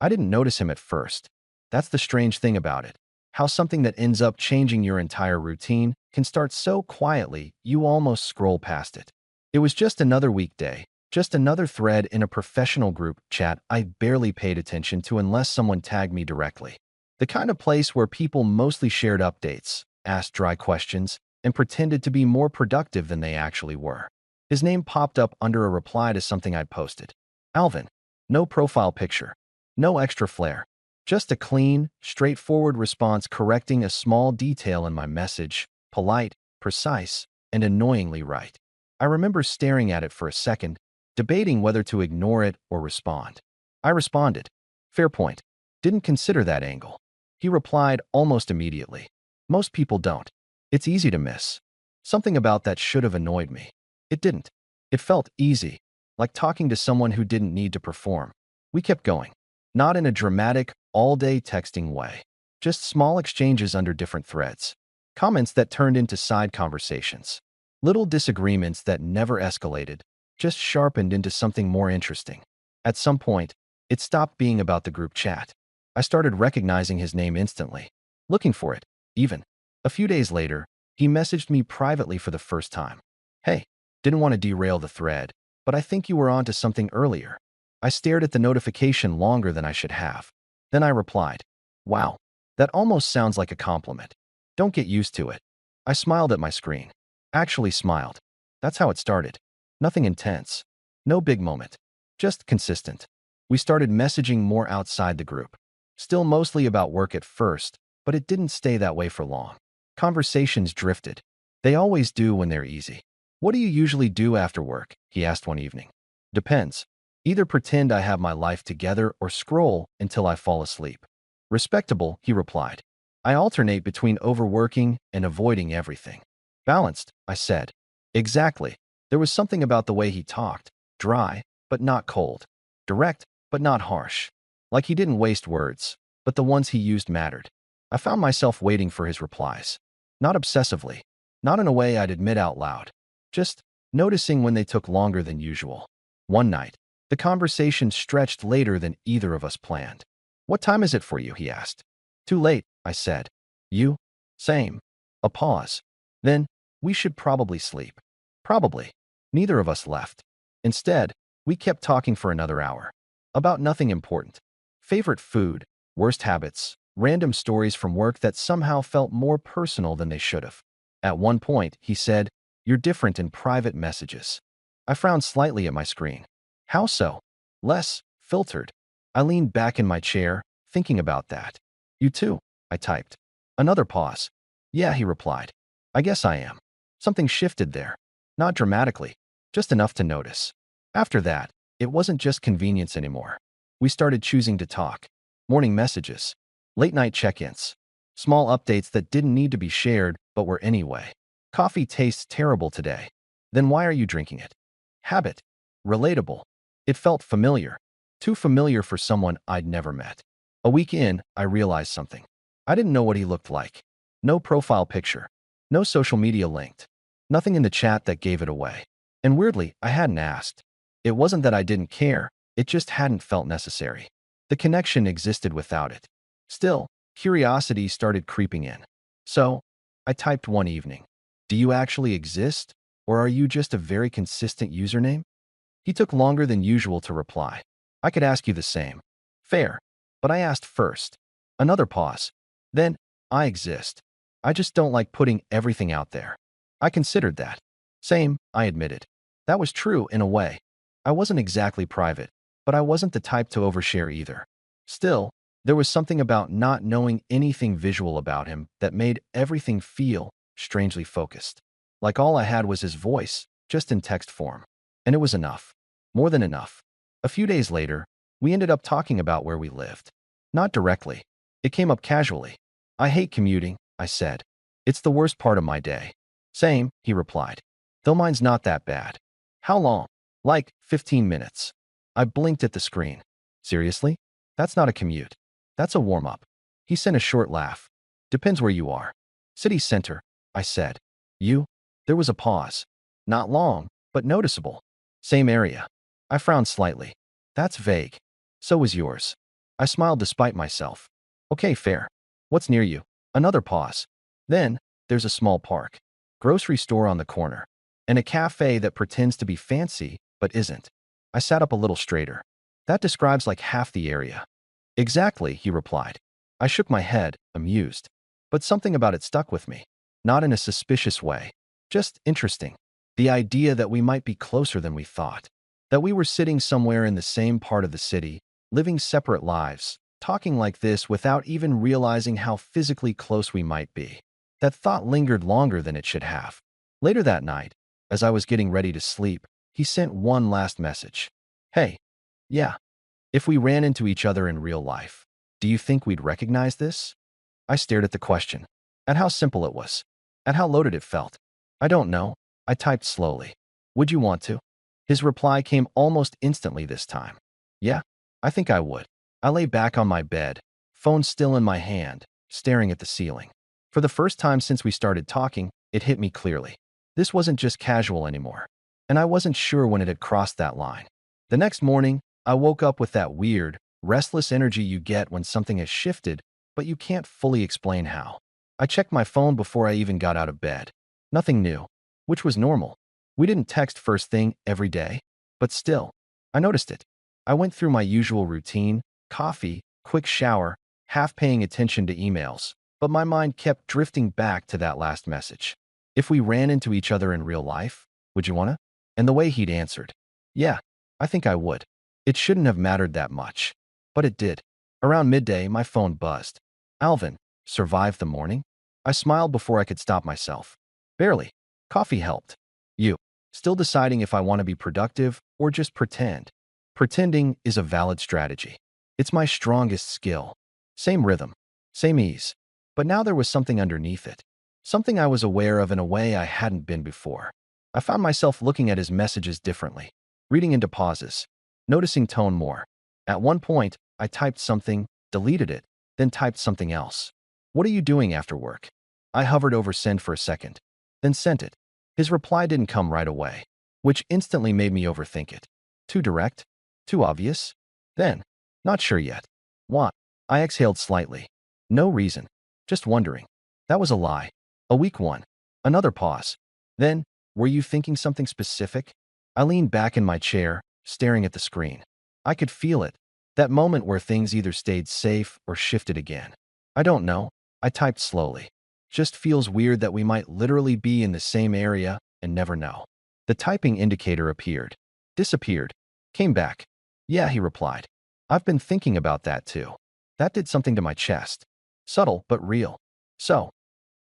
I didn't notice him at first. That's the strange thing about it. How something that ends up changing your entire routine can start so quietly you almost scroll past it. It was just another weekday, just another thread in a professional group chat I barely paid attention to unless someone tagged me directly. The kind of place where people mostly shared updates, asked dry questions, and pretended to be more productive than they actually were. His name popped up under a reply to something I'd posted. Alvin. No profile picture. No extra flair. Just a clean, straightforward response correcting a small detail in my message, polite, precise, and annoyingly right. I remember staring at it for a second, debating whether to ignore it or respond. I responded. Fair point. Didn't consider that angle. He replied almost immediately. Most people don't. It's easy to miss. Something about that should have annoyed me. It didn't. It felt easy, like talking to someone who didn't need to perform. We kept going. Not in a dramatic, all-day texting way. Just small exchanges under different threads. Comments that turned into side conversations. Little disagreements that never escalated, just sharpened into something more interesting. At some point, it stopped being about the group chat. I started recognizing his name instantly. Looking for it, even. A few days later, he messaged me privately for the first time. Hey, didn't want to derail the thread, but I think you were onto something earlier. I stared at the notification longer than I should have. Then I replied, wow, that almost sounds like a compliment. Don't get used to it. I smiled at my screen. Actually smiled. That's how it started. Nothing intense. No big moment. Just consistent. We started messaging more outside the group. Still mostly about work at first, but it didn't stay that way for long. Conversations drifted. They always do when they're easy. What do you usually do after work? He asked one evening. Depends. Either pretend I have my life together or scroll until I fall asleep. Respectable, he replied. I alternate between overworking and avoiding everything. Balanced, I said. Exactly. There was something about the way he talked. Dry, but not cold. Direct, but not harsh. Like he didn't waste words, but the ones he used mattered. I found myself waiting for his replies. Not obsessively. Not in a way I'd admit out loud. Just noticing when they took longer than usual. One night, the conversation stretched later than either of us planned. What time is it for you? He asked. Too late, I said. You? Same. A pause. Then, we should probably sleep. Probably. Neither of us left. Instead, we kept talking for another hour. About nothing important. Favorite food, worst habits, random stories from work that somehow felt more personal than they should have. At one point, he said, you're different in private messages. I frowned slightly at my screen. How so? Less filtered. I leaned back in my chair, thinking about that. You too, I typed. Another pause. Yeah, he replied. I guess I am. Something shifted there. Not dramatically, just enough to notice. After that, it wasn't just convenience anymore. We started choosing to talk. Morning messages. Late-night check-ins. Small updates that didn't need to be shared, but were anyway. Coffee tastes terrible today. Then why are you drinking it? Habit. Relatable. It felt familiar. Too familiar for someone I'd never met. A week in, I realized something. I didn't know what he looked like. No profile picture. No social media linked. Nothing in the chat that gave it away. And weirdly, I hadn't asked. It wasn't that I didn't care, it just hadn't felt necessary. The connection existed without it. Still, curiosity started creeping in. So, I typed one evening. Do you actually exist, or are you just a very consistent username? He took longer than usual to reply. I could ask you the same. Fair. But I asked first. Another pause. Then, I exist. I just don't like putting everything out there. I considered that. Same, I admitted. That was true in a way. I wasn't exactly private, but I wasn't the type to overshare either. Still, there was something about not knowing anything visual about him that made everything feel strangely focused. Like all I had was his voice, just in text form. And it was enough. More than enough. A few days later, we ended up talking about where we lived. Not directly. It came up casually. I hate commuting, I said. It's the worst part of my day. Same, he replied. Though mine's not that bad. How long? Like 15 minutes. I blinked at the screen. Seriously? That's not a commute. That's a warm-up. He sent a short laugh. Depends where you are. City center, I said. You? There was a pause. Not long, but noticeable. Same area. I frowned slightly. That's vague. So was yours. I smiled despite myself. Okay, fair. What's near you? Another pause. Then, there's a small park, grocery store on the corner, and a cafe that pretends to be fancy but isn't. I sat up a little straighter. That describes like half the area. Exactly, he replied. I shook my head, amused. But something about it stuck with me. Not in a suspicious way. Just interesting. The idea that we might be closer than we thought. That we were sitting somewhere in the same part of the city, living separate lives, talking like this without even realizing how physically close we might be. That thought lingered longer than it should have. Later that night, as I was getting ready to sleep, he sent one last message. Hey, yeah, if we ran into each other in real life, do you think we'd recognize this? I stared at the question, at how simple it was, at how loaded it felt. I don't know, I typed slowly. Would you want to? His reply came almost instantly this time. Yeah, I think I would. I lay back on my bed, phone still in my hand, staring at the ceiling. For the first time since we started talking, it hit me clearly. This wasn't just casual anymore, and I wasn't sure when it had crossed that line. The next morning, I woke up with that weird, restless energy you get when something has shifted, but you can't fully explain how. I checked my phone before I even got out of bed. Nothing new, which was normal. We didn't text first thing every day, but still, I noticed it. I went through my usual routine, coffee, quick shower, half paying attention to emails, but my mind kept drifting back to that last message. If we ran into each other in real life, would you wanna? And the way he'd answered, yeah, I think I would. It shouldn't have mattered that much, but it did. Around midday, my phone buzzed. Alvin, survived the morning? I smiled before I could stop myself. Barely. Coffee helped. You. Still deciding if I want to be productive or just pretend. Pretending is a valid strategy. It's my strongest skill. Same rhythm, same ease. But now there was something underneath it. Something I was aware of in a way I hadn't been before. I found myself looking at his messages differently, reading into pauses, noticing tone more. At one point, I typed something, deleted it, then typed something else. What are you doing after work? I hovered over send for a second, then sent it. His reply didn't come right away, which instantly made me overthink it. Too direct? Too obvious? Then, not sure yet. What? I exhaled slightly. No reason. Just wondering. That was a lie. A weak one. Another pause. Then, were you thinking something specific? I leaned back in my chair, staring at the screen. I could feel it. That moment where things either stayed safe or shifted again. I don't know. I typed slowly. Just feels weird that we might literally be in the same area and never know. The typing indicator appeared. Disappeared. Came back. Yeah, he replied. I've been thinking about that too. That did something to my chest. Subtle, but real. So,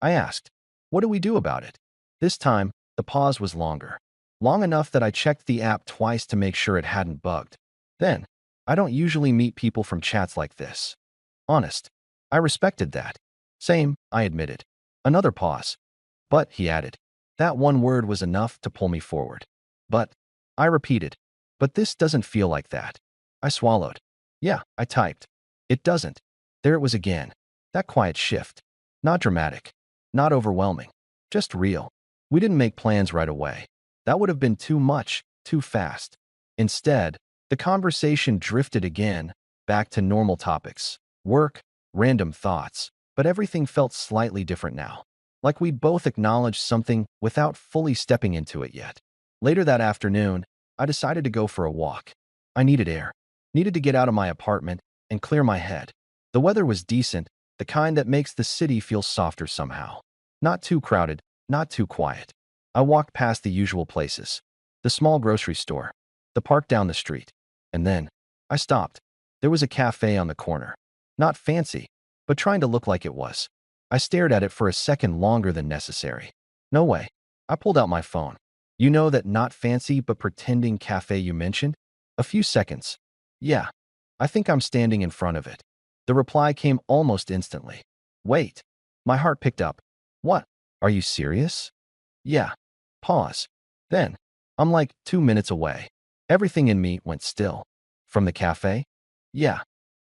I asked, what do we do about it? This time, the pause was longer. Long enough that I checked the app twice to make sure it hadn't bugged. Then, I don't usually meet people from chats like this. Honest. I respected that. Same, I admitted. Another pause. But, he added. That one word was enough to pull me forward. But, I repeated. But this doesn't feel like that. I swallowed. Yeah, I typed. It doesn't. There it was again. That quiet shift. Not dramatic. Not overwhelming. Just real. We didn't make plans right away. That would have been too much, too fast. Instead, the conversation drifted again, back to normal topics. Work, random thoughts. But everything felt slightly different now. Like we'd both acknowledged something without fully stepping into it yet. Later that afternoon, I decided to go for a walk. I needed air. Needed to get out of my apartment and clear my head. The weather was decent, the kind that makes the city feel softer somehow. Not too crowded, not too quiet. I walked past the usual places. The small grocery store, the park down the street. And then, I stopped. There was a cafe on the corner. Not fancy, but trying to look like it was. I stared at it for a second longer than necessary. No way. I pulled out my phone. You know that not fancy but pretending cafe you mentioned? A few seconds. Yeah. I think I'm standing in front of it. The reply came almost instantly. Wait. My heart picked up. What? Are you serious? Yeah. Pause. Then, I'm like 2 minutes away. Everything in me went still. From the cafe? Yeah.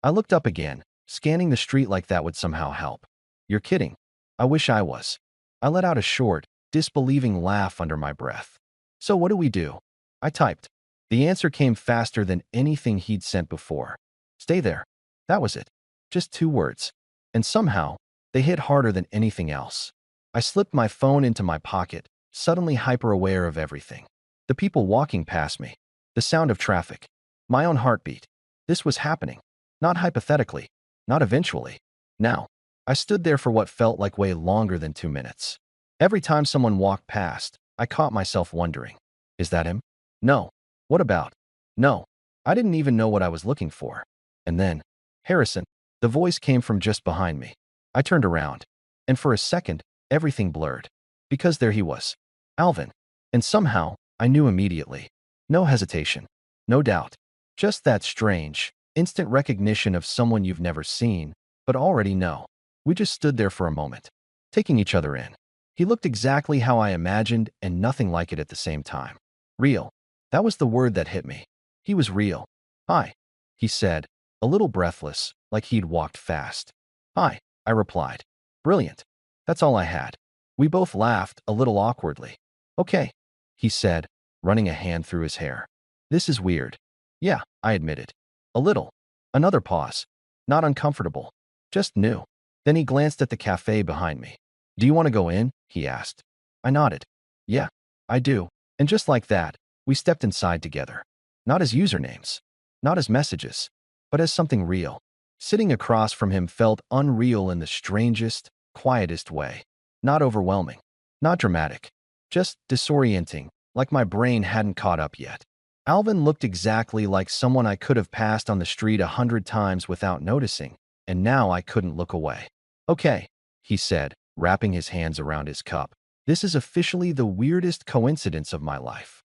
I looked up again. Scanning the street like that would somehow help. You're kidding. I wish I was. I let out a short, disbelieving laugh under my breath. So what do we do? I typed. The answer came faster than anything he'd sent before. Stay there. That was it. Just 2 words. And somehow, they hit harder than anything else. I slipped my phone into my pocket, suddenly hyper-aware of everything. The people walking past me. The sound of traffic. My own heartbeat. This was happening. Not hypothetically. Not eventually. Now. I stood there for what felt like way longer than 2 minutes. Every time someone walked past, I caught myself wondering, is that him? No. What about? No. I didn't even know what I was looking for. And then, Harrison, the voice came from just behind me. I turned around, and for a second, everything blurred. Because there he was. Alvin. And somehow, I knew immediately. No hesitation. No doubt. Just that strange, instant recognition of someone you've never seen, but already know. We just stood there for a moment, taking each other in. He looked exactly how I imagined and nothing like it at the same time. Real. That was the word that hit me. He was real. Hi, he said, a little breathless, like he'd walked fast. Hi, I replied. Brilliant. That's all I had. We both laughed, a little awkwardly. Okay, he said, running a hand through his hair. This is weird. Yeah, I admitted. A little. Another pause. Not uncomfortable. Just new. Then he glanced at the cafe behind me. Do you want to go in? He asked. I nodded. Yeah, I do. And just like that, we stepped inside together. Not as usernames. Not as messages. But as something real. Sitting across from him felt unreal in the strangest, quietest way. Not overwhelming. Not dramatic. Just disorienting, like my brain hadn't caught up yet. Alvin looked exactly like someone I could have passed on the street 100 times without noticing, and now I couldn't look away. Okay, he said, wrapping his hands around his cup. This is officially the weirdest coincidence of my life.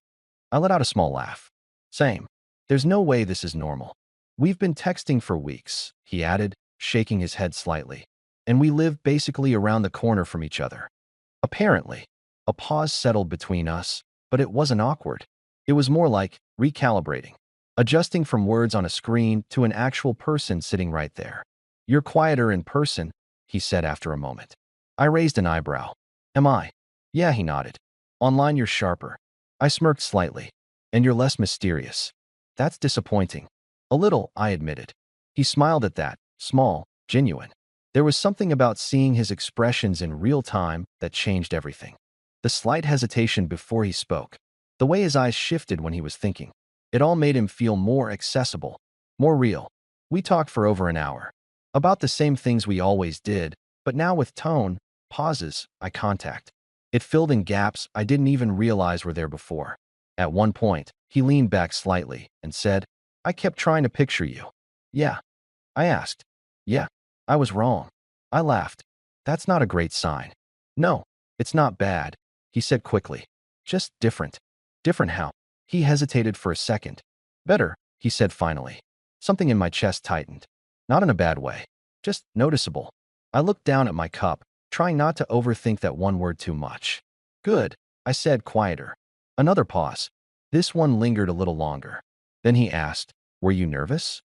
I let out a small laugh. Same. There's no way this is normal. We've been texting for weeks, he added, shaking his head slightly. And we live basically around the corner from each other. Apparently, a pause settled between us, but it wasn't awkward. It was more like recalibrating, adjusting from words on a screen to an actual person sitting right there. You're quieter in person, he said after a moment. I raised an eyebrow. Am I? Yeah, he nodded. Online you're sharper. I smirked slightly. And you're less mysterious. That's disappointing. A little, I admitted. He smiled at that, small, genuine. There was something about seeing his expressions in real time that changed everything. The slight hesitation before he spoke. The way his eyes shifted when he was thinking. It all made him feel more accessible, more real. We talked for over an hour. About the same things we always did, but now with tone, pauses, eye contact. It filled in gaps I didn't even realize were there before. At one point, he leaned back slightly and said, I kept trying to picture you. Yeah. I asked. Yeah. I was wrong. I laughed. That's not a great sign. No, it's not bad, he said quickly. Just different. Different how? He hesitated for a second. Better, he said finally. Something in my chest tightened. Not in a bad way. Just noticeable. I looked down at my cup, trying not to overthink that one word too much. Good, I said quieter. Another pause. This one lingered a little longer. Then he asked, were you nervous?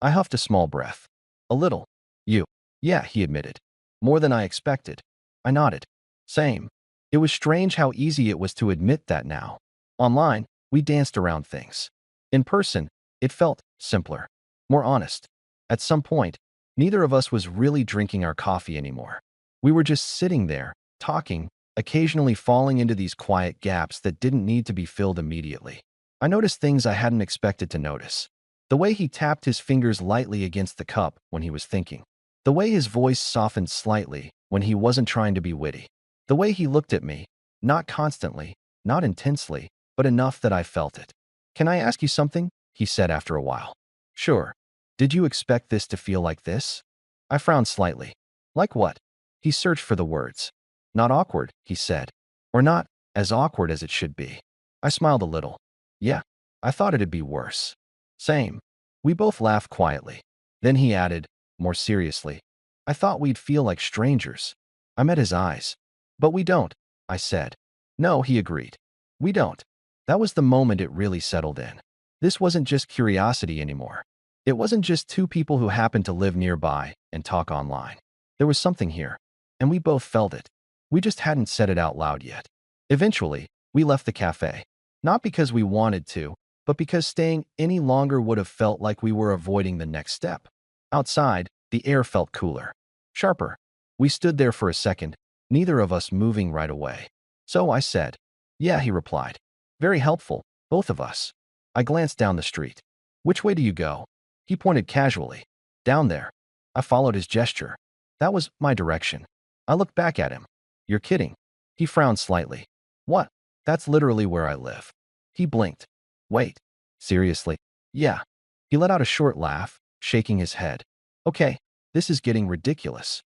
I huffed a small breath. A little. You. Yeah, he admitted. More than I expected. I nodded. Same. It was strange how easy it was to admit that now. Online, we danced around things. In person, it felt simpler. More honest. At some point, neither of us was really drinking our coffee anymore. We were just sitting there, talking, occasionally falling into these quiet gaps that didn't need to be filled immediately. I noticed things I hadn't expected to notice. The way he tapped his fingers lightly against the cup when he was thinking. The way his voice softened slightly when he wasn't trying to be witty. The way he looked at me, not constantly, not intensely, but enough that I felt it. Can I ask you something? He said after a while. Sure. Did you expect this to feel like this? I frowned slightly. Like what? He searched for the words. Not awkward, he said. Or not as awkward as it should be. I smiled a little. Yeah, I thought it'd be worse. Same. We both laughed quietly. Then he added, more seriously, I thought we'd feel like strangers. I met his eyes. But we don't, I said. No, he agreed. We don't. That was the moment it really settled in. This wasn't just curiosity anymore. It wasn't just two people who happened to live nearby and talk online. There was something here, and we both felt it. We just hadn't said it out loud yet. Eventually, we left the cafe. Not because we wanted to, but because staying any longer would have felt like we were avoiding the next step. Outside, the air felt cooler, sharper. We stood there for a second, neither of us moving right away. So I said, "Yeah," he replied. "Very helpful, both of us." I glanced down the street. "Which way do you go?" He pointed casually. "Down there." I followed his gesture. That was my direction. I looked back at him. "You're kidding." He frowned slightly. "What?" "That's literally where I live." He blinked. "Wait. Seriously?" "Yeah." He let out a short laugh, shaking his head. "Okay, this is getting ridiculous."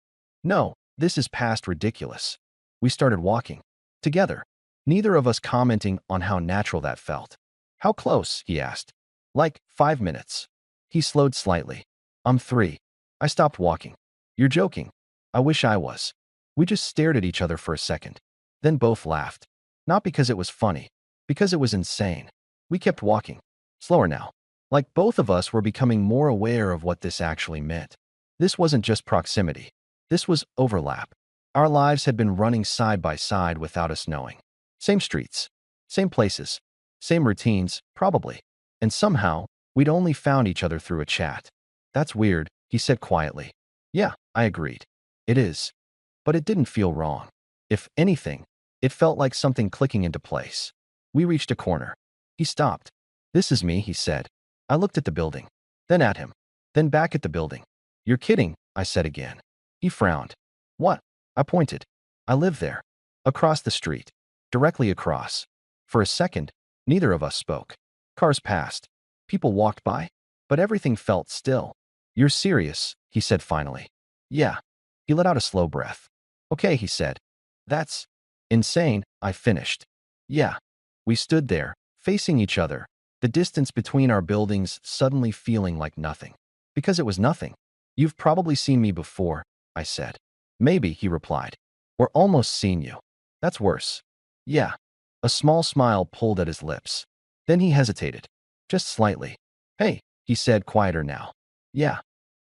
"No, this is past ridiculous." We started walking. Together. Neither of us commenting on how natural that felt. "How close?" he asked. "Like 5 minutes." He slowed slightly. "I'm 3. I stopped walking." "You're joking." "I wish I was." We just stared at each other for a second. Then both laughed. Not because it was funny. Because it was insane. We kept walking. Slower now. Like both of us were becoming more aware of what this actually meant. This wasn't just proximity. This was overlap. Our lives had been running side by side without us knowing. Same streets. Same places. Same routines, probably. And somehow, we'd only found each other through a chat. "That's weird," he said quietly. "Yeah," I agreed. "It is." But it didn't feel wrong. If anything, it felt like something clicking into place. We reached a corner. He stopped. "This is me," he said. I looked at the building, then at him, then back at the building. "You're kidding," I said again. He frowned. "What?" I pointed. "I live there. Across the street. Directly across." For a second, neither of us spoke. Cars passed. People walked by. But everything felt still. "You're serious," he said finally. "Yeah." He let out a slow breath. "Okay," he said. "That's insane," I finished. "Yeah." We stood there, facing each other, the distance between our buildings suddenly feeling like nothing. Because it was nothing. "You've probably seen me before," I said. "Maybe," he replied. "Or almost seen you. That's worse." "Yeah." A small smile pulled at his lips. Then he hesitated. Just slightly. "Hey," he said, quieter now. "Yeah.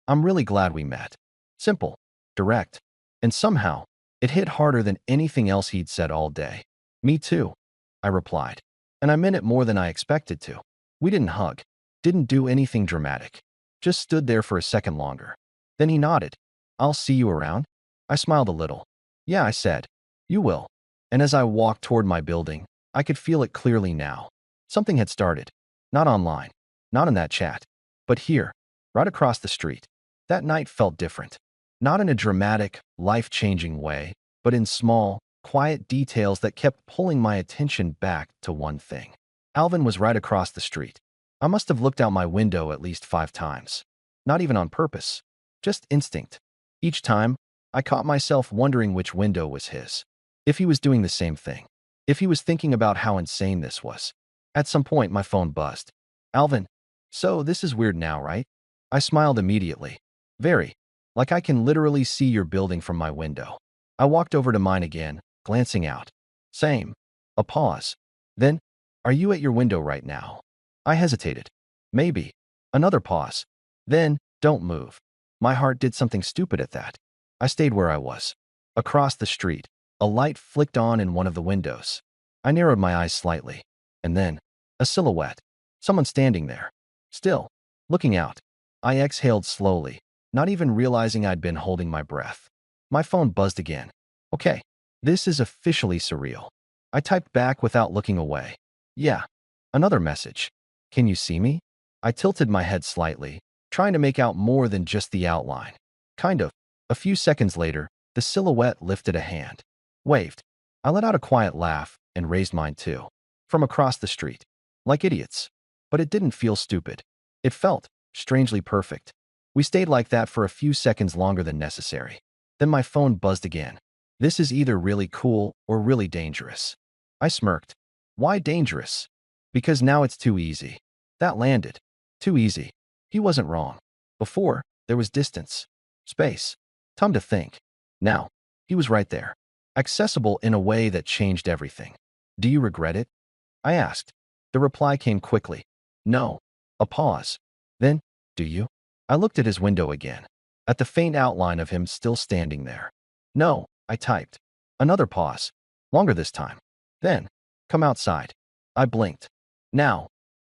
I'm really glad we met." Simple. Direct. And somehow, it hit harder than anything else he'd said all day. "Me too," I replied. And I meant it more than I expected to. We didn't hug. Didn't do anything dramatic. Just stood there for a second longer. Then he nodded. "I'll see you around?" I smiled a little. "Yeah," I said. "You will." And as I walked toward my building, I could feel it clearly now. Something had started. Not online. Not in that chat. But here. Right across the street. That night felt different. Not in a dramatic, life-changing way, but in small, quiet details that kept pulling my attention back to one thing. Alvin was right across the street. I must have looked out my window at least 5 times. Not even on purpose. Just instinct. Each time, I caught myself wondering which window was his. If he was doing the same thing. If he was thinking about how insane this was. At some point, my phone buzzed. "Alvin, so this is weird now, right?" I smiled immediately. "Very. Like I can literally see your building from my window." I walked over to mine again, glancing out. "Same." A pause. Then, "Are you at your window right now?" I hesitated. "Maybe." Another pause. Then, "Don't move." My heart did something stupid at that. I stayed where I was. Across the street, a light flicked on in one of the windows. I narrowed my eyes slightly. And then, a silhouette. Someone standing there. Still. Looking out. I exhaled slowly, not even realizing I'd been holding my breath. My phone buzzed again. "Okay. This is officially surreal." I typed back without looking away. "Yeah." Another message. "Can you see me?" I tilted my head slightly, trying to make out more than just the outline. Kind of. A few seconds later, the silhouette lifted a hand. Waved. I let out a quiet laugh and raised mine too. From across the street. Like idiots. But it didn't feel stupid. It felt strangely perfect. We stayed like that for a few seconds longer than necessary. Then my phone buzzed again. "This is either really cool or really dangerous." I smirked. "Why dangerous?" "Because now it's too easy." That landed. Too easy. He wasn't wrong. Before, there was distance. Space. Time to think. Now, he was right there. Accessible in a way that changed everything. "Do you regret it?" I asked. The reply came quickly. "No." A pause. Then, "Do you?" I looked at his window again. At the faint outline of him still standing there. "No," I typed. Another pause. Longer this time. Then, "Come outside." I blinked. "Now."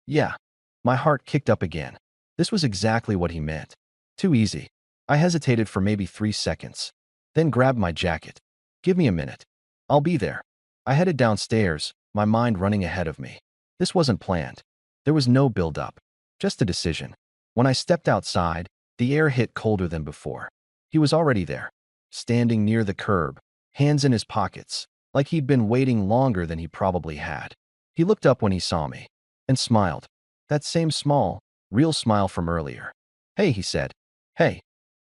"Yeah." My heart kicked up again. This was exactly what he meant. Too easy. I hesitated for maybe 3 seconds, then grabbed my jacket. Give me a minute. I'll be there. I headed downstairs, my mind running ahead of me. This wasn't planned. There was no build-up, just a decision. When I stepped outside, the air hit colder than before. He was already there, standing near the curb, hands in his pockets, like he'd been waiting longer than he probably had. He looked up when he saw me and smiled. That same small, real smile from earlier. "Hey," he said. "Hey."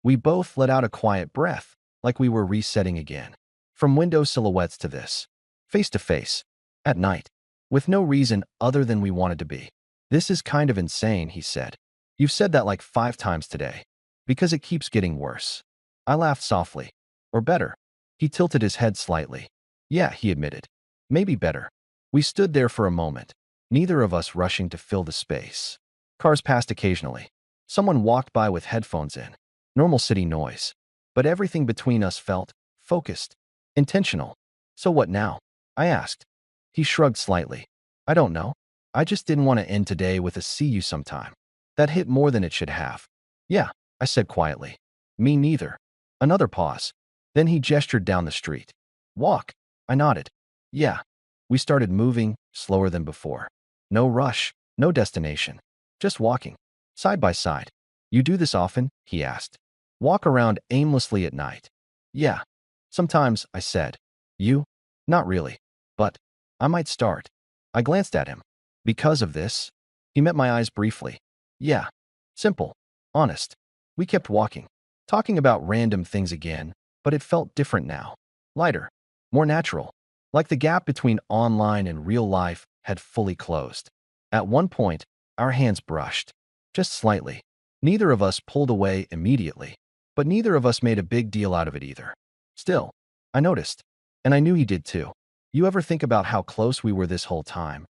We both let out a quiet breath, like we were resetting again. From window silhouettes to this. Face to face. At night. With no reason other than we wanted to be. "This is kind of insane," he said. "You've said that like 5 times today. Because it keeps getting worse." I laughed softly. "Or better." He tilted his head slightly. "Yeah," he admitted. "Maybe better." We stood there for a moment, neither of us rushing to fill the space. Cars passed occasionally. Someone walked by with headphones in. Normal city noise. But everything between us felt focused, intentional. "So what now?" I asked. He shrugged slightly. "I don't know. I just didn't want to end today with a see you sometime." That hit more than it should have. "Yeah," I said quietly. "Me neither." Another pause. Then he gestured down the street. "Walk." I nodded. "Yeah." We started moving, slower than before. No rush, no destination. Just walking. Side by side. "You do this often?" he asked. "Walk around aimlessly at night." "Yeah." "Sometimes," I said. "You?" "Not really. But I might start." I glanced at him. "Because of this?" He met my eyes briefly. "Yeah." Simple. Honest. We kept walking. Talking about random things again, but it felt different now. Lighter. More natural. Like the gap between online and real life had fully closed. At one point, our hands brushed. Just slightly. Neither of us pulled away immediately, but neither of us made a big deal out of it either. Still, I noticed, and I knew he did too. "You ever think about how close we were this whole time?"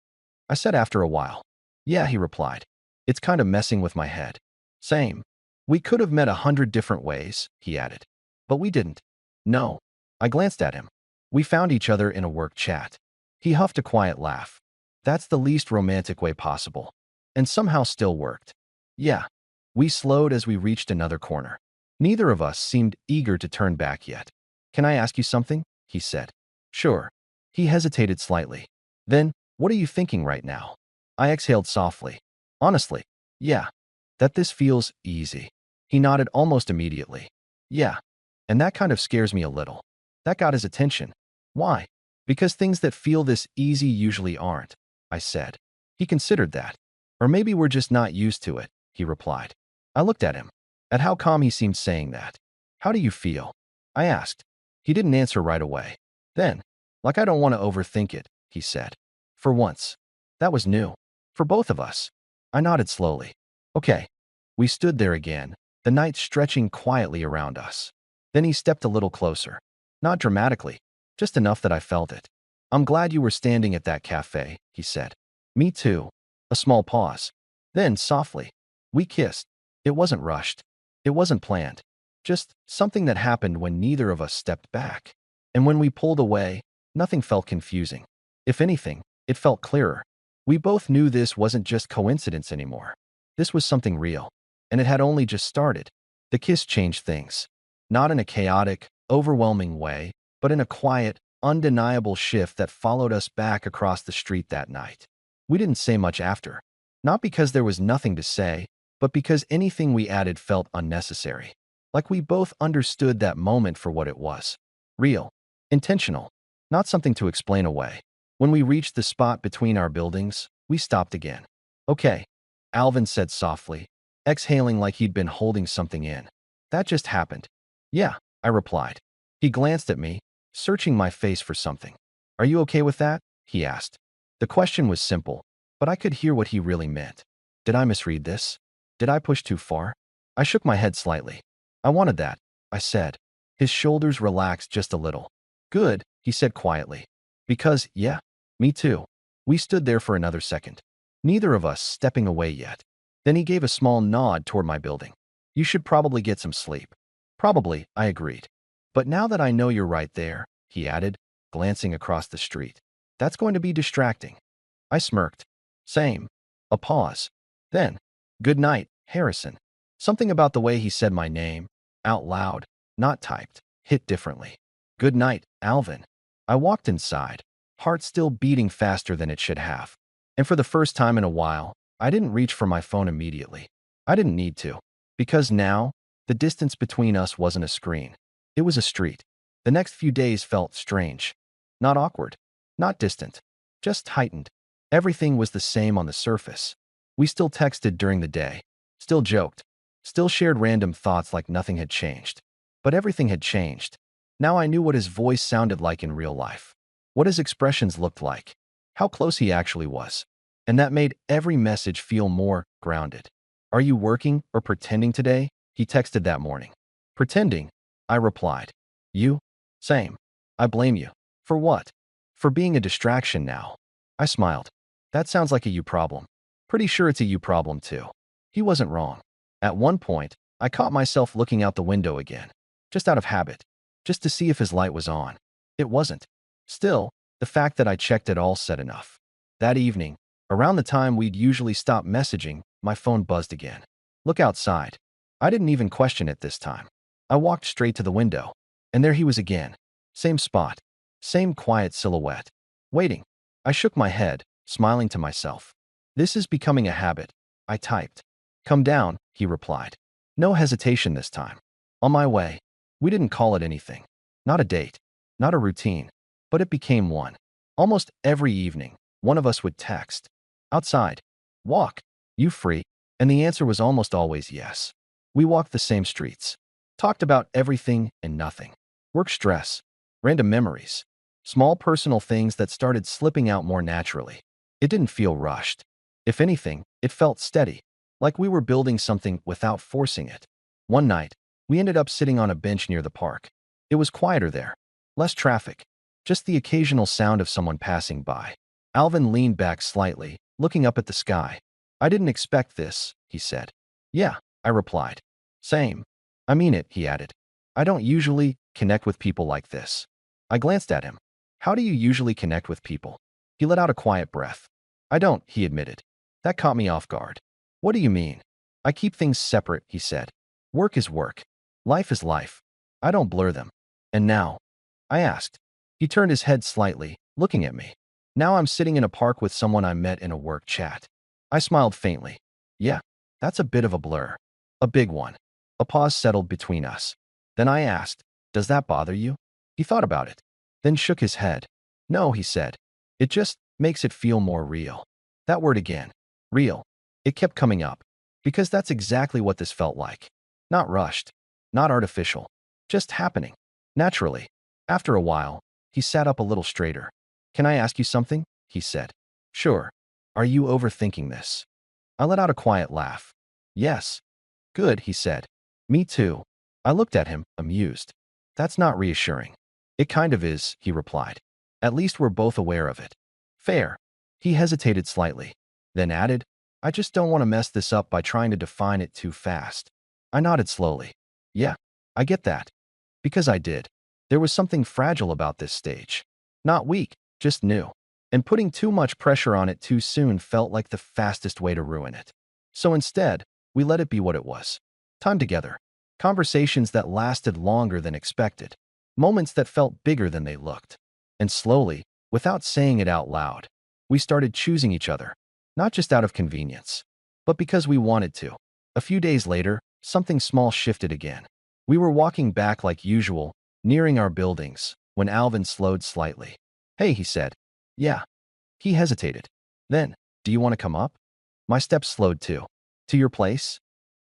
I said after a while. "Yeah," he replied. "It's kind of messing with my head." "Same." "We could have met 100 different ways," he added. "But we didn't." "No." I glanced at him. We found each other in a work chat. He huffed a quiet laugh. That's the least romantic way possible. And somehow still worked. "Yeah." We slowed as we reached another corner. Neither of us seemed eager to turn back yet. "Can I ask you something?" he said. "Sure." He hesitated slightly. "Then, what are you thinking right now?" I exhaled softly. "Honestly, yeah. That this feels easy." He nodded almost immediately. "Yeah. And that kind of scares me a little." That got his attention. "Why?" "Because things that feel this easy usually aren't," I said. He considered that. "Or maybe we're just not used to it," he replied. I looked at him, at how calm he seemed saying that. "How do you feel?" I asked. He didn't answer right away. Then, "Like I don't want to overthink it," he said. For once. That was new. For both of us. I nodded slowly. "Okay." We stood there again, the night stretching quietly around us. Then he stepped a little closer. Not dramatically, just enough that I felt it. "I'm glad you were standing at that cafe," he said. "Me too." A small pause. Then, softly, we kissed. It wasn't rushed. It wasn't planned. Just something that happened when neither of us stepped back. And when we pulled away, nothing felt confusing. If anything, it felt clearer. We both knew this wasn't just coincidence anymore. This was something real. And it had only just started. The kiss changed things. Not in a chaotic, overwhelming way, but in a quiet, undeniable shift that followed us back across the street that night. We didn't say much after. Not because there was nothing to say, but because anything we added felt unnecessary. Like we both understood that moment for what it was. Real. Intentional. Not something to explain away. When we reached the spot between our buildings, we stopped again. "Okay," Alvin said softly, exhaling like he'd been holding something in. "That just happened." "Yeah," I replied. He glanced at me, searching my face for something. "Are you okay with that?" he asked. The question was simple, but I could hear what he really meant. Did I misread this? Did I push too far? I shook my head slightly. "I wanted that," I said. His shoulders relaxed just a little. "Good," he said quietly. "Because, yeah, me too." We stood there for another second, neither of us stepping away yet. Then he gave a small nod toward my building. "You should probably get some sleep." "Probably," I agreed. "But now that I know you're right there," he added, glancing across the street, "that's going to be distracting." I smirked. "Same." A pause. Then, "Good night, Harrison." Something about the way he said my name, out loud, not typed, hit differently. Good night, Alvin. I walked inside, heart still beating faster than it should have. And for the first time in a while, I didn't reach for my phone immediately. I didn't need to. Because now, the distance between us wasn't a screen. It was a street. The next few days felt strange. Not awkward. Not distant. Just heightened. Everything was the same on the surface. We still texted during the day. Still joked. Still shared random thoughts like nothing had changed. But everything had changed. Now I knew what his voice sounded like in real life. What his expressions looked like. How close he actually was. And that made every message feel more grounded. Are you working or pretending today? He texted that morning. Pretending, I replied. You? Same. I blame you. For what? For being a distraction now. I smiled. That sounds like a you problem. Pretty sure it's a you problem too. He wasn't wrong. At one point, I caught myself looking out the window again. Just out of habit. Just to see if his light was on. It wasn't. Still, the fact that I checked it all said enough. That evening, around the time we'd usually stop messaging, my phone buzzed again. Look outside. I didn't even question it this time. I walked straight to the window. And there he was again. Same spot. Same quiet silhouette. Waiting. I shook my head, smiling to myself. This is becoming a habit. I typed. Come down, he replied. No hesitation this time. On my way. We didn't call it anything. Not a date. Not a routine. But it became one. Almost every evening, one of us would text. Outside. Walk. You free? And the answer was almost always yes. We walked the same streets. Talked about everything and nothing. Work stress. Random memories. Small personal things that started slipping out more naturally. It didn't feel rushed. If anything, it felt steady. Like we were building something without forcing it. One night, we ended up sitting on a bench near the park. It was quieter there. Less traffic. Just the occasional sound of someone passing by. Alvin leaned back slightly, looking up at the sky. I didn't expect this, he said. Yeah, I replied. Same. I mean it, he added. I don't usually connect with people like this. I glanced at him. How do you usually connect with people? He let out a quiet breath. I don't, he admitted. That caught me off guard. What do you mean? I keep things separate, he said. Work is work. Life is life. I don't blur them. And now? I asked. He turned his head slightly, looking at me. Now I'm sitting in a park with someone I met in a work chat. I smiled faintly. Yeah, that's a bit of a blur. A big one. A pause settled between us. Then I asked, does that bother you? He thought about it, then shook his head. No, he said. It just makes it feel more real. That word again. Real. It kept coming up. Because that's exactly what this felt like. Not rushed. Not artificial. Just happening. Naturally. After a while, he sat up a little straighter. Can I ask you something? He said. Sure. Are you overthinking this? I let out a quiet laugh. Yes. Good, he said. Me too. I looked at him, amused. That's not reassuring. It kind of is, he replied. At least we're both aware of it. Fair. He hesitated slightly, then added, I just don't want to mess this up by trying to define it too fast. I nodded slowly. Yeah, I get that. Because I did. There was something fragile about this stage. Not weak, just new. And putting too much pressure on it too soon felt like the fastest way to ruin it. So instead, we let it be what it was. Time together. Conversations that lasted longer than expected. Moments that felt bigger than they looked. And slowly, without saying it out loud, we started choosing each other. Not just out of convenience, but because we wanted to. A few days later, something small shifted again. We were walking back like usual, nearing our buildings, when Alvin slowed slightly. Hey, he said. Yeah. He hesitated. Then, do you want to come up? My steps slowed too. To your place?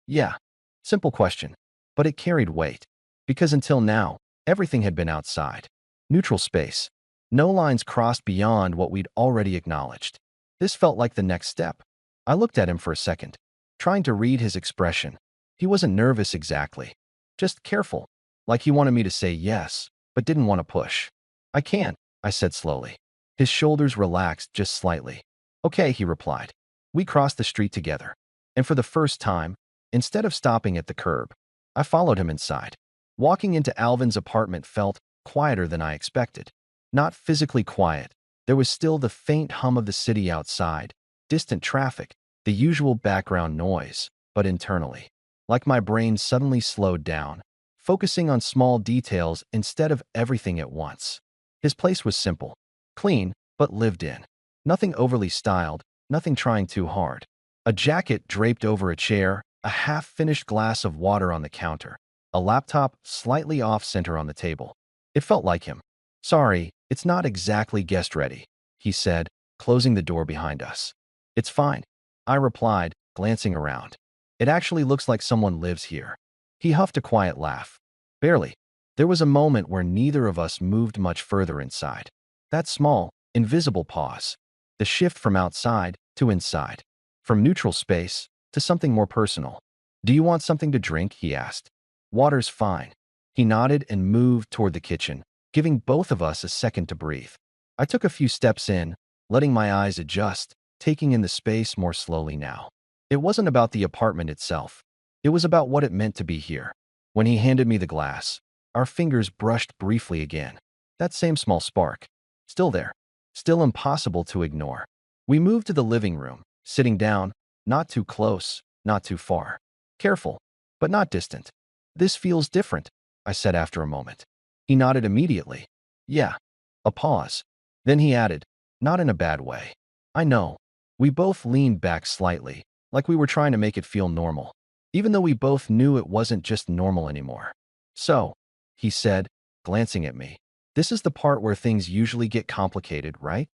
Yeah. Simple question. But it carried weight. Because until now, everything had been outside. Neutral space. No lines crossed beyond what we'd already acknowledged. This felt like the next step. I looked at him for a second, trying to read his expression. He wasn't nervous exactly. Just careful. Like he wanted me to say yes, but didn't want to push. I can't, I said slowly. His shoulders relaxed just slightly. Okay, he replied. We crossed the street together. And for the first time, instead of stopping at the curb, I followed him inside. Walking into Alvin's apartment felt quieter than I expected. Not physically quiet. There was still the faint hum of the city outside, distant traffic, the usual background noise, but internally, like my brain suddenly slowed down, focusing on small details instead of everything at once. His place was simple, clean, but lived in. Nothing overly styled, nothing trying too hard. A jacket draped over a chair, a half-finished glass of water on the counter, a laptop slightly off-center on the table. It felt like him. "Sorry, it's not exactly guest-ready," he said, closing the door behind us. "It's fine," I replied, glancing around. "It actually looks like someone lives here." He huffed a quiet laugh. "Barely." There was a moment where neither of us moved much further inside. That small, invisible pause. The shift from outside to inside. From neutral space to something more personal. "Do you want something to drink?" he asked. "Water's fine." He nodded and moved toward the kitchen, giving both of us a second to breathe. I took a few steps in, letting my eyes adjust, taking in the space more slowly now. It wasn't about the apartment itself. It was about what it meant to be here. When he handed me the glass, our fingers brushed briefly again. That same small spark. Still there. Still impossible to ignore. We moved to the living room, sitting down, not too close, not too far. Careful, but not distant. "This feels different," I said after a moment. He nodded immediately. "Yeah." A pause. Then he added, "Not in a bad way." "I know." We both leaned back slightly, like we were trying to make it feel normal, even though we both knew it wasn't just normal anymore. "So," he said, glancing at me, "this is the part where things usually get complicated, right?"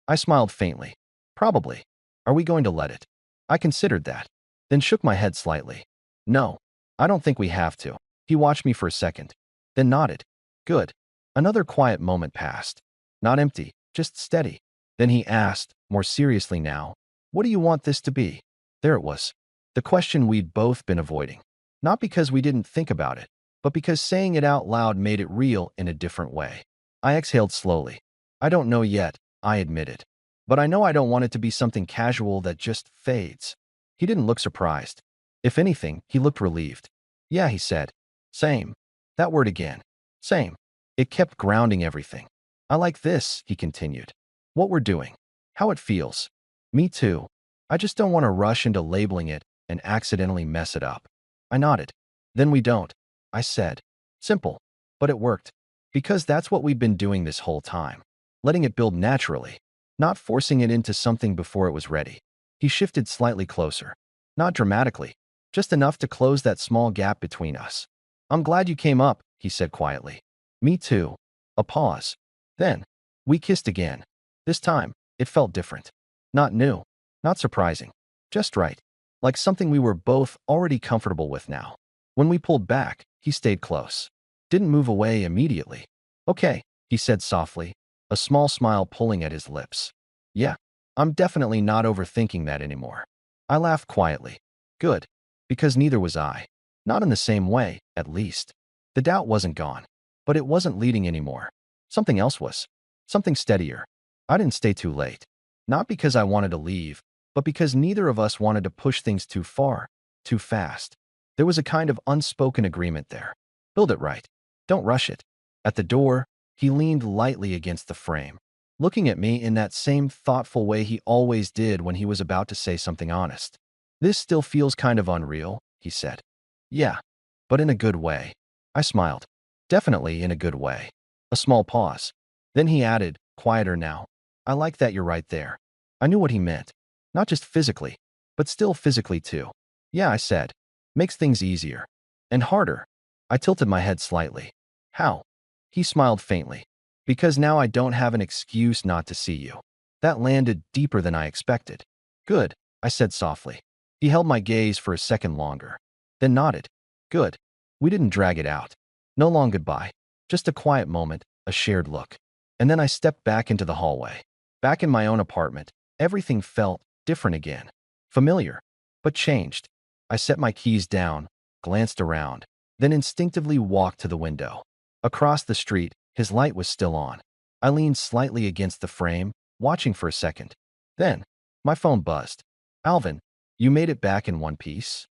I smiled faintly. "Probably. Are we going to let it?" I considered that, then shook my head slightly. "No, I don't think we have to." He watched me for a second, then nodded. "Good." Another quiet moment passed. Not empty, just steady. Then he asked, more seriously now, "What do you want this to be?" There it was. The question we'd both been avoiding. Not because we didn't think about it, but because saying it out loud made it real in a different way. I exhaled slowly. "I don't know yet," I admitted. "But I know I don't want it to be something casual that just fades." He didn't look surprised. If anything, he looked relieved. "Yeah," he said. "Same." That word again. Same. It kept grounding everything. "I like this," he continued. "What we're doing. How it feels." "Me too. I just don't want to rush into labeling it and accidentally mess it up." I nodded. "Then we don't," I said. Simple. But it worked. Because that's what we've been doing this whole time. Letting it build naturally. Not forcing it into something before it was ready. He shifted slightly closer. Not dramatically. Just enough to close that small gap between us. "I'm glad you came up," he said quietly. "Me too." A pause. Then, we kissed again. This time, it felt different. Not new. Not surprising. Just right. Like something we were both already comfortable with now. When we pulled back, he stayed close. Didn't move away immediately. "Okay," he said softly, a small smile pulling at his lips. "Yeah, I'm definitely not overthinking that anymore." I laughed quietly. Good. Because neither was I. Not in the same way, at least. The doubt wasn't gone. But it wasn't leading anymore. Something else was. Something steadier. I didn't stay too late. Not because I wanted to leave, but because neither of us wanted to push things too far, too fast. There was a kind of unspoken agreement there. Build it right. Don't rush it. At the door, he leaned lightly against the frame, looking at me in that same thoughtful way he always did when he was about to say something honest. "This still feels kind of unreal," he said. "Yeah, but in a good way." I smiled. "Definitely in a good way." A small pause. Then he added, quieter now, "I like that you're right there." I knew what he meant. Not just physically, but still physically too. "Yeah," I said. "Makes things easier." And harder. I tilted my head slightly. "How?" He smiled faintly. "Because now I don't have an excuse not to see you." That landed deeper than I expected. "Good," I said softly. He held my gaze for a second longer, then nodded. "Good." We didn't drag it out. No long goodbye. Just a quiet moment, a shared look. And then I stepped back into the hallway. Back in my own apartment, everything felt different again. Familiar, but changed. I set my keys down, glanced around, then instinctively walked to the window. Across the street, his light was still on. I leaned slightly against the frame, watching for a second. Then, my phone buzzed. "Alvin, you made it back in one piece?"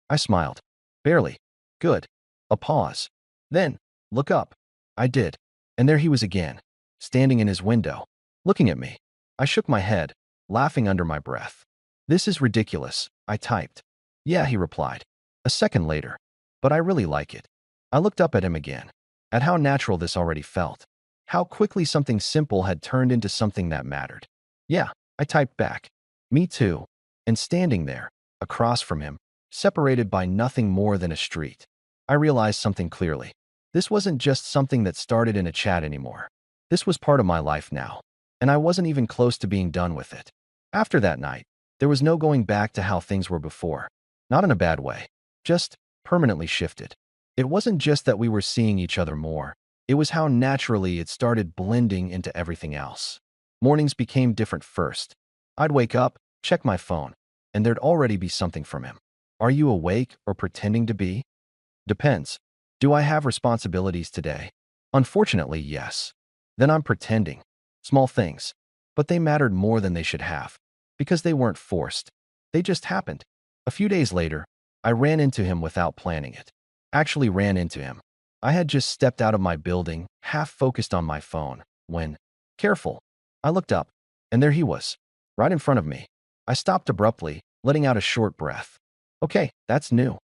I smiled. "Barely." "Good." A pause. Then, "Look up." I did. And there he was again, standing in his window, looking at me. I shook my head, laughing under my breath. "This is ridiculous," I typed. "Yeah," he replied. A second later. But I really like it. I looked up at him again. At how natural this already felt. How quickly something simple had turned into something that mattered. Yeah, I typed back. Me too. And standing there, across from him, separated by nothing more than a street, I realized something clearly. This wasn't just something that started in a chat anymore. This was part of my life now. And I wasn't even close to being done with it. After that night, there was no going back to how things were before. Not in a bad way. Just permanently shifted. It wasn't just that we were seeing each other more. It was how naturally it started blending into everything else. Mornings became different first. I'd wake up, check my phone, and there'd already be something from him. Are you awake or pretending to be? Depends. Do I have responsibilities today? Unfortunately, yes. Then I'm pretending. Small things. But they mattered more than they should have. Because they weren't forced. They just happened. A few days later, I ran into him without planning it. Actually ran into him. I had just stepped out of my building, half focused on my phone, when, careful, I looked up, and there he was, right in front of me. I stopped abruptly, letting out a short breath. Okay, that's new,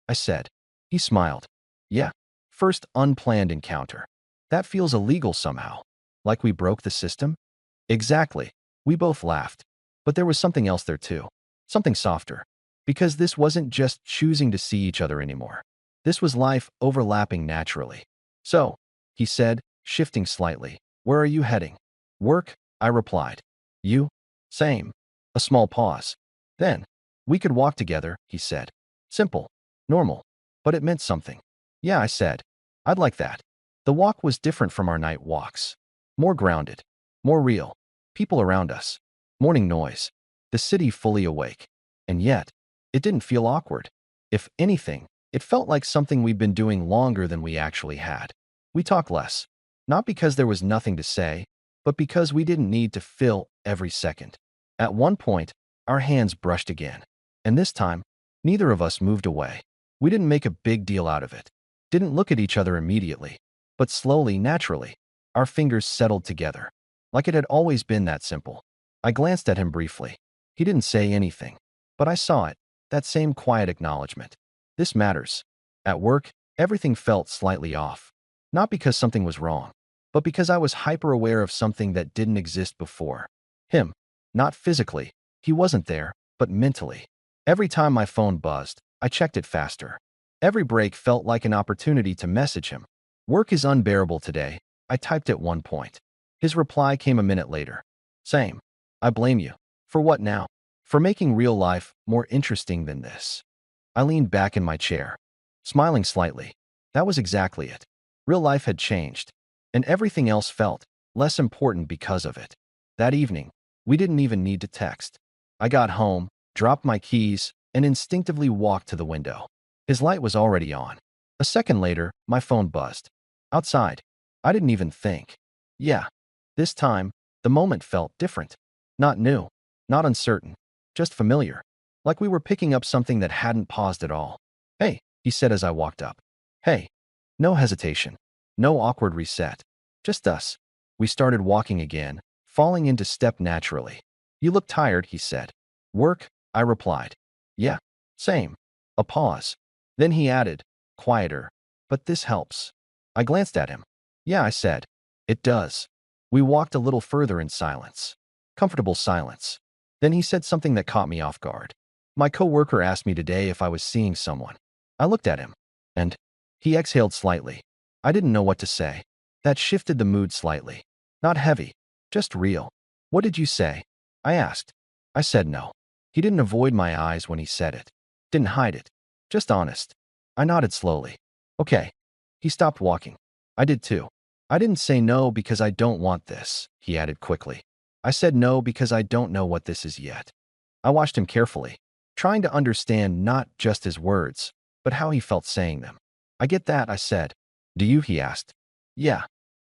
I said. He smiled. Yeah, first unplanned encounter. That feels illegal somehow. Like we broke the system? Exactly. We both laughed. But there was something else there too. Something softer. Because this wasn't just choosing to see each other anymore. This was life overlapping naturally. So, he said, shifting slightly, where are you heading? Work, I replied. You? Same. A small pause. Then, we could walk together, he said. Simple. Normal. But it meant something. Yeah, I said. I'd like that. The walk was different from our night walks. More grounded. More real. People around us. Morning noise. The city fully awake. And yet, it didn't feel awkward. If anything, it felt like something we'd been doing longer than we actually had. We talked less. Not because there was nothing to say, but because we didn't need to fill every second. At one point, our hands brushed again. And this time, neither of us moved away. We didn't make a big deal out of it. Didn't look at each other immediately. But slowly, naturally, our fingers settled together. Like it had always been that simple. I glanced at him briefly. He didn't say anything. But I saw it. That same quiet acknowledgement. This matters. At work, everything felt slightly off. Not because something was wrong, but because I was hyper-aware of something that didn't exist before. Him. Not physically. He wasn't there, but mentally. Every time my phone buzzed, I checked it faster. Every break felt like an opportunity to message him. Work is unbearable today, I typed at one point. His reply came a minute later. Same. I blame you. For what now? For making real life more interesting than this. I leaned back in my chair, smiling slightly. That was exactly it. Real life had changed, and everything else felt less important because of it. That evening, we didn't even need to text. I got home, dropped my keys, and instinctively walked to the window. His light was already on. A second later, my phone buzzed. Outside. I didn't even think. Yeah. This time, the moment felt different. Not new. Not uncertain. Just familiar. Like we were picking up something that hadn't paused at all. Hey, he said as I walked up. Hey. No hesitation. No awkward reset. Just us. We started walking again, falling into step naturally. You look tired, he said. Work, I replied. Yeah. Same. A pause. Then he added, quieter. But this helps. I glanced at him. Yeah, I said. It does. We walked a little further in silence. Comfortable silence. Then he said something that caught me off guard. My coworker asked me today if I was seeing someone. I looked at him. And he exhaled slightly. I didn't know what to say. That shifted the mood slightly. Not heavy. Just real. What did you say? I asked. I said no. He didn't avoid my eyes when he said it. Didn't hide it. Just honest. I nodded slowly. Okay. He stopped walking. I did too. I didn't say no because I don't want this, he added quickly. I said no because I don't know what this is yet. I watched him carefully, trying to understand not just his words, but how he felt saying them. I get that, I said. Do you, he asked. Yeah.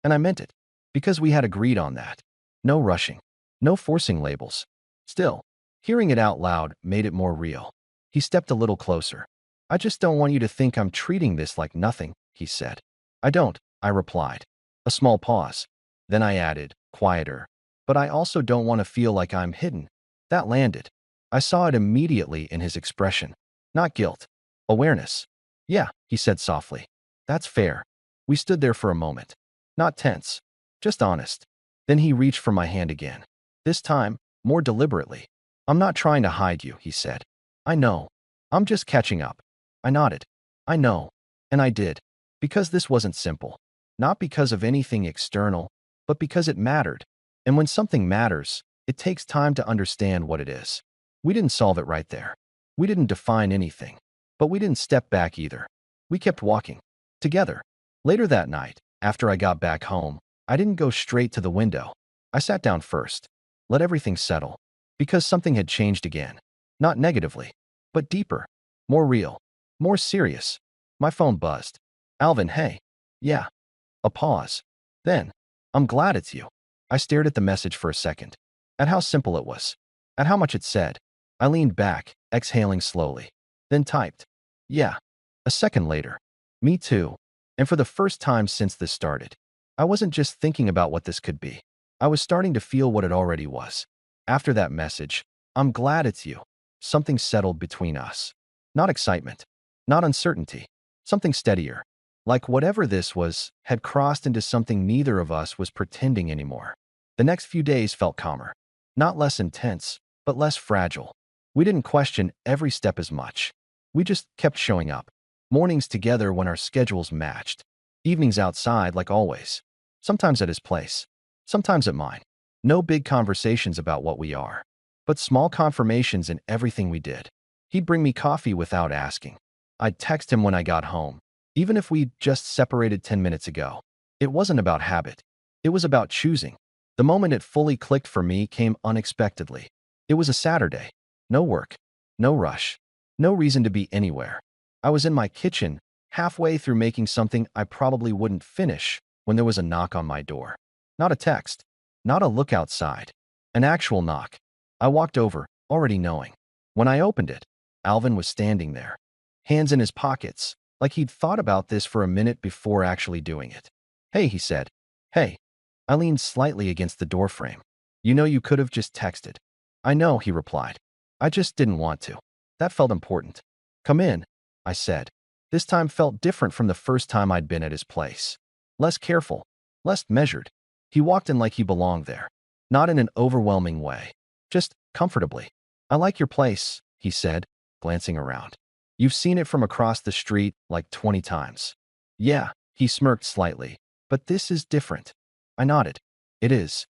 And I meant it. Because we had agreed on that. No rushing. No forcing labels. Still, hearing it out loud made it more real. He stepped a little closer. I just don't want you to think I'm treating this like nothing, he said. I don't, I replied. A small pause. Then I added, quieter. But I also don't want to feel like I'm hidden. That landed. I saw it immediately in his expression. Not guilt. Awareness. Yeah, he said softly. That's fair. We stood there for a moment. Not tense. Just honest. Then he reached for my hand again. This time, more deliberately. I'm not trying to hide you, he said. I know. I'm just catching up. I nodded. I know. And I did. Because this wasn't simple. Not because of anything external, but because it mattered. And when something matters, it takes time to understand what it is. We didn't solve it right there. We didn't define anything. But we didn't step back either. We kept walking. Together. Later that night, after I got back home, I didn't go straight to the window. I sat down first. Let everything settle. Because something had changed again. Not negatively, but deeper. More real. More serious. My phone buzzed. Alvin, hey. Yeah. A pause. Then, I'm glad it's you. I stared at the message for a second. At how simple it was. At how much it said. I leaned back, exhaling slowly. Then typed. Yeah. A second later. Me too. And for the first time since this started, I wasn't just thinking about what this could be. I was starting to feel what it already was. After that message, I'm glad it's you. Something settled between us. Not excitement. Not uncertainty. Something steadier. Like whatever this was had crossed into something neither of us was pretending anymore. The next few days felt calmer. Not less intense, but less fragile. We didn't question every step as much. We just kept showing up. Mornings together when our schedules matched. Evenings outside like always. Sometimes at his place. Sometimes at mine. No big conversations about what we are. But small confirmations in everything we did. He'd bring me coffee without asking. I'd text him when I got home, even if we'd just separated 10 minutes ago. It wasn't about habit. It was about choosing. The moment it fully clicked for me came unexpectedly. It was a Saturday. No work. No rush. No reason to be anywhere. I was in my kitchen, halfway through making something I probably wouldn't finish, when there was a knock on my door. Not a text. Not a look outside. An actual knock. I walked over, already knowing. When I opened it, Alvin was standing there. Hands in his pockets, like he'd thought about this for a minute before actually doing it. Hey, he said. Hey. I leaned slightly against the doorframe. You know you could have just texted. I know, he replied. I just didn't want to. That felt important. Come in, I said. This time felt different from the first time I'd been at his place. Less careful. Less measured. He walked in like he belonged there. Not in an overwhelming way. Just comfortably. I like your place, he said, glancing around. You've seen it from across the street like 20 times. Yeah, he smirked slightly. But this is different. I nodded. It is.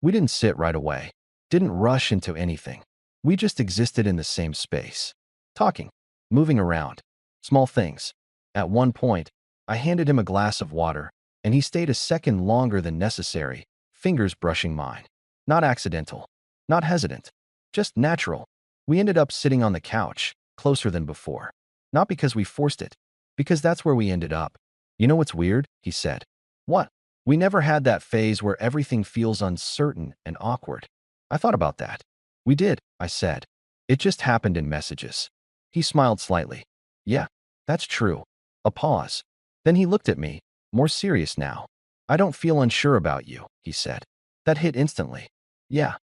We didn't sit right away. Didn't rush into anything. We just existed in the same space. Talking. Moving around. Small things. At one point, I handed him a glass of water, and he stayed a second longer than necessary, fingers brushing mine. Not accidental. Not hesitant. Just natural. We ended up sitting on the couch, closer than before. Not because we forced it. Because that's where we ended up. You know what's weird? He said. What? We never had that phase where everything feels uncertain and awkward. I thought about that. We did, I said. It just happened in messages. He smiled slightly. Yeah, that's true. A pause. Then he looked at me, more serious now. I don't feel unsure about you, he said. That hit instantly. Yeah.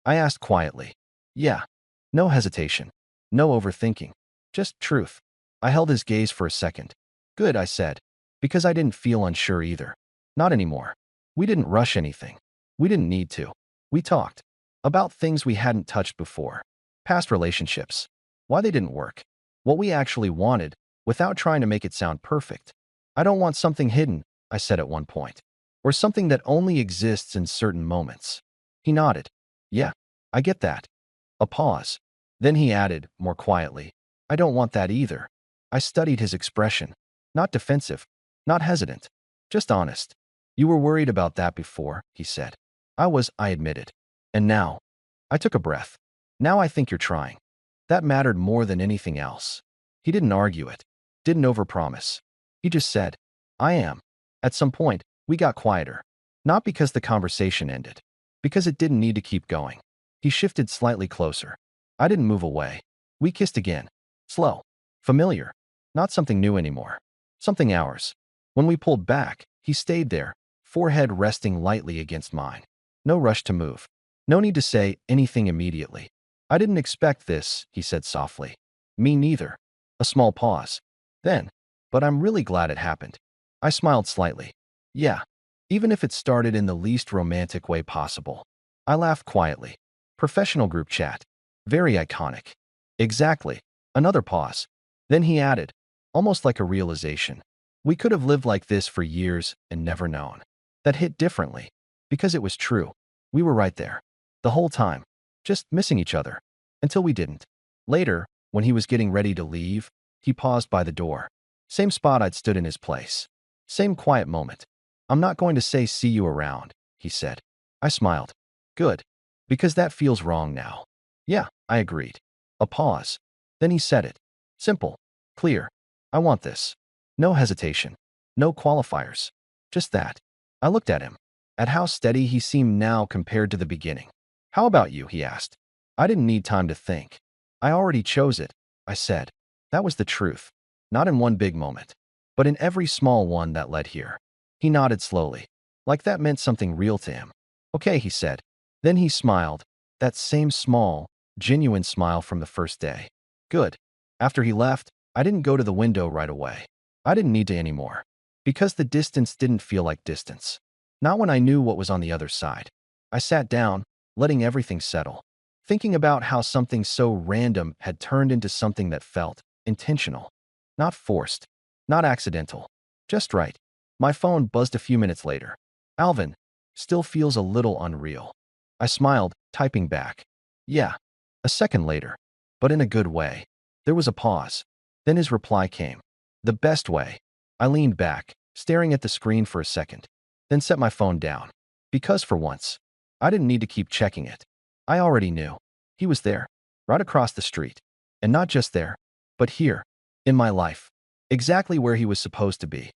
I asked quietly. Yeah. No hesitation. No overthinking. Just truth. I held his gaze for a second. Good, I said. Because I didn't feel unsure either. Not anymore. We didn't rush anything. We didn't need to. We talked. About things we hadn't touched before. Past relationships. Why they didn't work. What we actually wanted, without trying to make it sound perfect. I don't want something hidden, I said at one point. Or something that only exists in certain moments. He nodded. Yeah, I get that. A pause. Then he added, more quietly, I don't want that either. I studied his expression. Not defensive. Not hesitant. Just honest. You were worried about that before, he said. I admitted. And now? I took a breath. Now I think you're trying. That mattered more than anything else. He didn't argue it. Didn't overpromise. He just said, I am. At some point, we got quieter. Not because the conversation ended. Because it didn't need to keep going. He shifted slightly closer. I didn't move away. We kissed again. Slow. Familiar. Not something new anymore. Something ours. When we pulled back, he stayed there, forehead resting lightly against mine. No rush to move. No need to say anything immediately. I didn't expect this, he said softly. Me neither. A small pause. Then, but I'm really glad it happened. I smiled slightly. Yeah, even if it started in the least romantic way possible. I laughed quietly. Professional group chat. Very iconic. Exactly. Another pause. Then he added, almost like a realization. We could have lived like this for years and never known. That hit differently. Because it was true. We were right there. The whole time. Just missing each other. Until we didn't. Later, when he was getting ready to leave, he paused by the door. Same spot I'd stood in his place. Same quiet moment. I'm not going to say see you around, he said. I smiled. Good. Because that feels wrong now. Yeah, I agreed. A pause. Then he said it. Simple. Clear. I want this. No hesitation. No qualifiers. Just that. I looked at him. At how steady he seemed now compared to the beginning. How about you? He asked. I didn't need time to think. I already chose it, I said. That was the truth. Not in one big moment, but in every small one that led here. He nodded slowly, like that meant something real to him. Okay, he said. Then he smiled, that same small, genuine smile from the first day. Good. After he left, I didn't go to the window right away. I didn't need to anymore. Because the distance didn't feel like distance. Not when I knew what was on the other side. I sat down, letting everything settle. Thinking about how something so random had turned into something that felt intentional. Not forced. Not accidental. Just right. My phone buzzed a few minutes later. Alvin, still feels a little unreal. I smiled, typing back. Yeah. A second later. But in a good way. There was a pause. Then his reply came. The best way. I leaned back, staring at the screen for a second. Then set my phone down. Because for once, I didn't need to keep checking it. I already knew. He was there. Right across the street. And not just there, but here. In my life. Exactly where he was supposed to be.